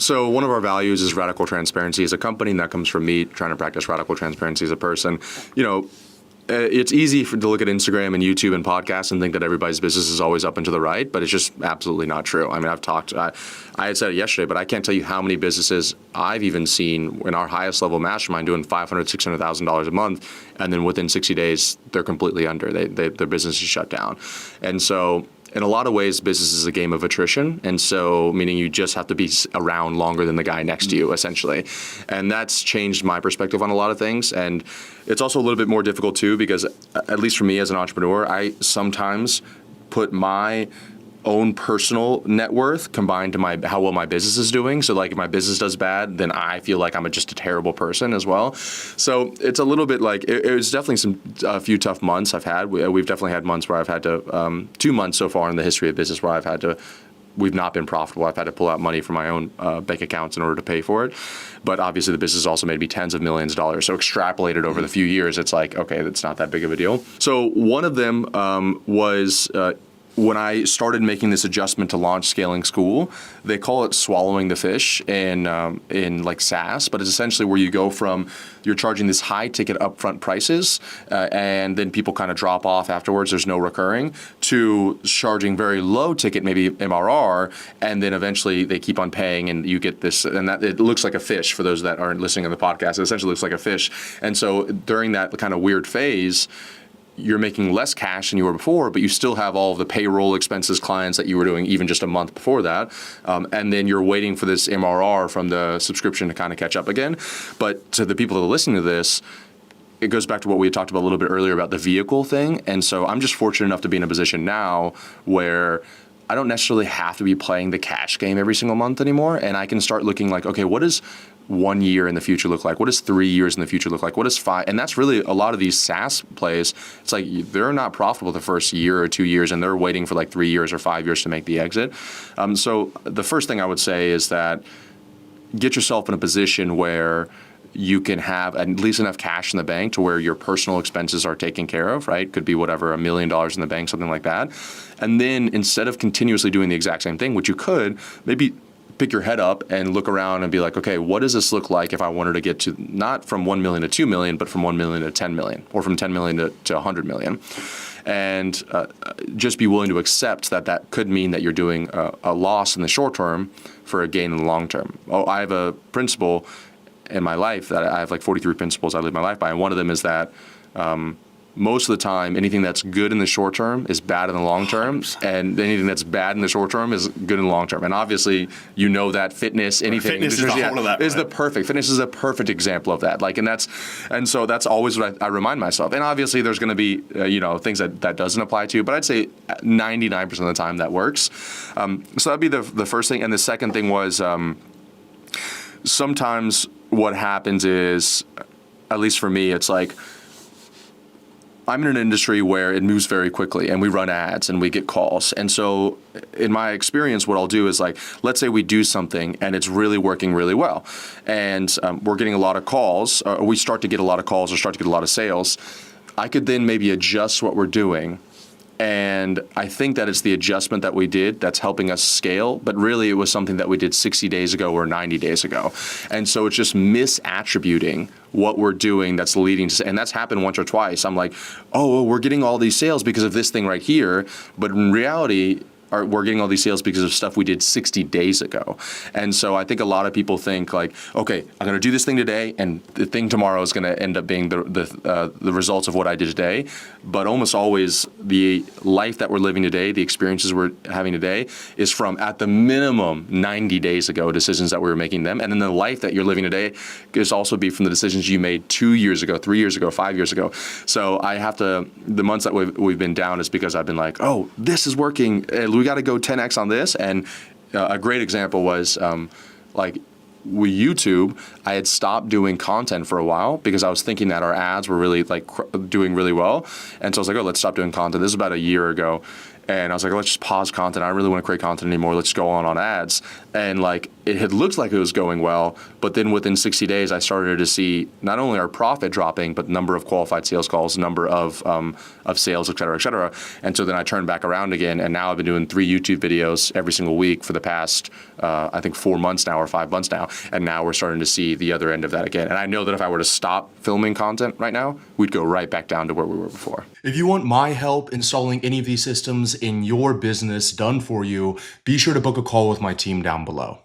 So one of our values is radical transparency as a company, and that comes from me trying to practice radical transparency as a person. It's easy to look at Instagram and YouTube and podcasts and think that everybody's business is always up and to the right, but it's just absolutely not true. I mean, I had said it yesterday, but I can't tell you how many businesses I've even seen in our highest level mastermind doing $500,000, $600,000 a month, and then within 60 days, they're completely under. Their business is shut down. And so in a lot of ways, business is a game of attrition, and so meaning you just have to be around longer than the guy next to you, essentially. And that's changed my perspective on a lot of things. And it's also a little bit more difficult, too, because at least for me as an entrepreneur, I sometimes put my own personal net worth combined to how well my business is doing. So like if my business does bad, then I feel like I'm just a terrible person as well. So it's a little bit like, it was definitely a few tough months I've had. We've definitely had months where I've had to, 2 months so far in the history of business where we've not been profitable. I've had to pull out money from my own bank accounts in order to pay for it. But obviously the business also made me tens of millions of dollars. So extrapolated over the few years, it's like, okay, that's not that big of a deal. So one of them was when I started making this adjustment to launch Scaling School. They call it swallowing the fish in like SaaS, but it's essentially where you go from you're charging these high ticket upfront prices and then people kind of drop off afterwards, there's no recurring, to charging very low ticket, maybe MRR, and then eventually they keep on paying and you get this, and that it looks like a fish for those that aren't listening on the podcast. It essentially looks like a fish. And so during that kind of weird phase, you're making less cash than you were before, but you still have all of the payroll expenses, clients that you were doing even just a month before that. And then you're waiting for this MRR from the subscription to kind of catch up again. But to the people that are listening to this, it goes back to what we had talked about a little bit earlier about the vehicle thing. And so I'm just fortunate enough to be in a position now where I don't necessarily have to be playing the cash game every single month anymore. And I can start looking like, okay, what does 1 year in the future look like? What does 3 years in the future look like? What does 5? And that's really a lot of these SaaS plays. It's like they're not profitable the first year or 2 years, and they're waiting for like 3 years or 5 years to make the exit. So the first thing I would say is that get yourself in a position where you can have at least enough cash in the bank to where your personal expenses are taken care of, right? Could be whatever, $1 million in the bank, something like that. And then instead of continuously doing the exact same thing, which you could, maybe pick your head up and look around and be like, okay, what does this look like if I wanted to get to not from 1 million to 2 million, but from 1 million to 10 million, or from 10 million to 100 million? And just be willing to accept that could mean that you're doing a loss in the short term for a gain in the long term. I have a principle in my life that I have like 43 principles I live my life by, and one of them is that most of the time, anything that's good in the short term is bad in the long term, 100%. And anything that's bad in the short term is good in the long term. And obviously, you know that fitness, anything, fitness is the whole of that. Is the perfect. Fitness is a perfect example of that. And so that's always what I remind myself. And obviously, there's going to be things that doesn't apply to, but I'd say 99% of the time that works. So that'd be the first thing. And the second thing was sometimes what happens is, at least for me, it's like, I'm in an industry where it moves very quickly and we run ads and we get calls. And so in my experience, what I'll do is like, let's say we do something and it's really working really well. And we're getting a lot of calls, or we start to get a lot of calls or start to get a lot of sales. I could then maybe adjust what we're doing. And I think that it's the adjustment that we did that's helping us scale, but really it was something that we did 60 days ago or 90 days ago. And so it's just misattributing what we're doing that's leading to, and that's happened once or twice. I'm like, oh, we're getting all these sales because of this thing right here. But in reality, we're getting all these sales because of stuff we did 60 days ago. And so I think a lot of people think like, okay, I'm going to do this thing today, and the thing tomorrow is going to end up being the results of what I did today. But almost always the life that we're living today, the experiences we're having today, is from at the minimum 90 days ago decisions that we were making them. And then the life that you're living today is also be from the decisions you made 2 years ago, 3 years ago, 5 years ago. So I have to, the months that we've been down is because I've been like, oh, this is working. We got to go 10x on this. And a great example was like with YouTube, I had stopped doing content for a while because I was thinking that our ads were really like doing really well. And so I was like, oh, let's stop doing content. This is about a year ago. And I was like, let's just pause content. I don't really want to create content anymore. Let's go on ads. And like it had looked like it was going well, but then within 60 days, I started to see not only our profit dropping, but number of qualified sales calls, number of sales, et cetera, et cetera. And so then I turned back around again, and now I've been doing 3 YouTube videos every single week for the past, I think 4 months now or 5 months now. And now we're starting to see the other end of that again. And I know that if I were to stop filming content right now, we'd go right back down to where we were before. If you want my help installing any of these systems in your business done for you, be sure to book a call with my team down below.